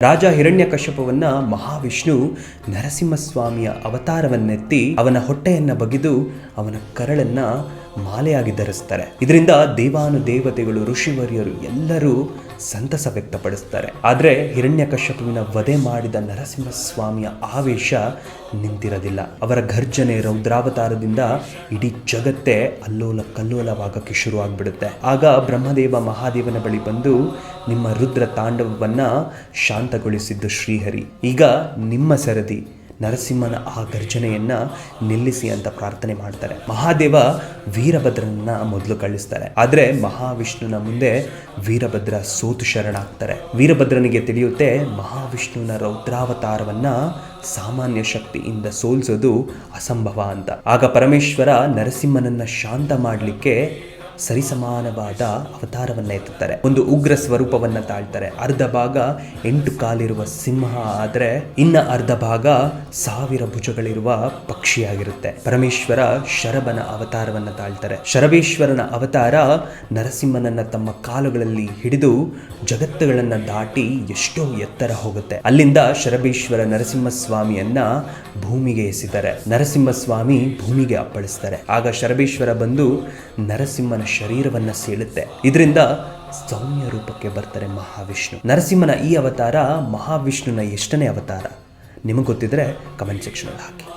ರಾಜ ಹಿರಣ್ಯಕಶ್ಯಪವನ್ನ ಮಹಾವಿಷ್ಣು ನರಸಿಂಹಸ್ವಾಮಿಯ ಅವತಾರವನ್ನೆತ್ತಿ ಅವನ ಹೊಟ್ಟೆಯನ್ನ ಬಗೆದು ಅವನ ಕರಳನ್ನ ಮಾಲೆಯಾಗಿ ಧರಿಸ್ತಾರೆ. ಇದರಿಂದ ದೇವಾನುದೇವತೆಗಳು, ಋಷಿವರ್ಯರು ಎಲ್ಲರೂ ಸಂತಸ ವ್ಯಕ್ತಪಡಿಸ್ತಾರೆ. ಆದರೆ ಹಿರಣ್ಯಕಶ್ಯಪುವಿನ ವಧೆ ಮಾಡಿದ ನರಸಿಂಹಸ್ವಾಮಿಯ ಆವೇಶ ನಿಂತಿರಲಿಲ್ಲ. ಅವರ ಘರ್ಜನೆ, ರೌದ್ರಾವತಾರದಿಂದ ಇಡೀ ಜಗತ್ತೇ ಅಲ್ಲೋಲ ಕಲ್ಲೋಲವಾಗಕ್ಕೆ ಶುರು ಆಗ್ಬಿಡುತ್ತೆ. ಆಗ ಬ್ರಹ್ಮದೇವ ಮಹಾದೇವನ ಬಳಿ ಬಂದು ನಿಮ್ಮ ರುದ್ರ ತಾಂಡವವನ್ನ ಶಾಂತಗೊಳಿಸಿದ್ದು ಶ್ರೀಹರಿ, ಈಗ ನಿಮ್ಮ ಸರದಿ, ನರಸಿಂಹನ ಆ ಗರ್ಜನೆಯನ್ನ ನಿಲ್ಲಿಸಿ ಅಂತ ಪ್ರಾರ್ಥನೆ ಮಾಡ್ತಾರೆ. ಮಹಾದೇವ ವೀರಭದ್ರನನ್ನ ಮೊದಲು ಕಳಿಸ್ತಾರೆ. ಆದ್ರೆ ಮಹಾವಿಷ್ಣುನ ಮುಂದೆ ವೀರಭದ್ರ ಸೋತು ಶರಣಾಗ್ತಾರೆ. ವೀರಭದ್ರನಿಗೆ ತಿಳಿಯುತ್ತೆ ಮಹಾವಿಷ್ಣುವಿನ ರೌದ್ರಾವತಾರವನ್ನ ಸಾಮಾನ್ಯ ಶಕ್ತಿಯಿಂದ ಸೋಲಿಸೋದು ಅಸಂಭವ ಅಂತ. ಆಗ ಪರಮೇಶ್ವರ ನರಸಿಂಹನನ್ನ ಶಾಂತ ಮಾಡಲಿಕ್ಕೆ ಸರಿಸಮಾನವಾದ ಅವತಾರವನ್ನ ಎತ್ತುತ್ತಾರೆ. ಒಂದು ಉಗ್ರ ಸ್ವರೂಪವನ್ನ ತಾಳ್ತಾರೆ. ಅರ್ಧ ಭಾಗ 8 ಕಾಲಿರುವ ಸಿಂಹ ಆದ್ರೆ ಇನ್ನ ಅರ್ಧ ಭಾಗ 1000 ಭುಜಗಳಿರುವ ಪಕ್ಷಿಯಾಗಿರುತ್ತೆ. ಪರಮೇಶ್ವರ ಶರಭನ ಅವತಾರವನ್ನ ತಾಳ್ತಾರೆ. ಶರಬೇಶ್ವರನ ಅವತಾರ ನರಸಿಂಹನನ್ನ ತಮ್ಮ ಕಾಲುಗಳಲ್ಲಿ ಹಿಡಿದು ಜಗತ್ತುಗಳನ್ನ ದಾಟಿ ಎಷ್ಟೋ ಎತ್ತರ ಹೋಗುತ್ತೆ. ಅಲ್ಲಿಂದ ಶರಬೇಶ್ವರ ನರಸಿಂಹಸ್ವಾಮಿಯನ್ನ ಭೂಮಿಗೆ ಎಸಿತಾರೆ. ನರಸಿಂಹಸ್ವಾಮಿ ಭೂಮಿಗೆ ಅಪ್ಪಳಿಸ್ತಾರೆ. ಆಗ ಶರಬೇಶ್ವರ ಬಂದು ನರಸಿಂಹನ ಶರೀರವನ್ನ ಸೀಳುತ್ತೆ. ಇದರಿಂದ ಸೌಮ್ಯ ರೂಪಕ್ಕೆ ಬರ್ತಾರೆ ಮಹಾವಿಷ್ಣು. ನರಸಿಂಹನ ಈ ಅವತಾರ ಮಹಾವಿಷ್ಣುನ ಎಷ್ಟನೇ ಅವತಾರ? ನಿಮಗೆ ಗೊತ್ತಿದ್ರೆ ಕಮೆಂಟ್ ಸೆಕ್ಷನ್ ಅಲ್ಲಿ ಹಾಕಿ.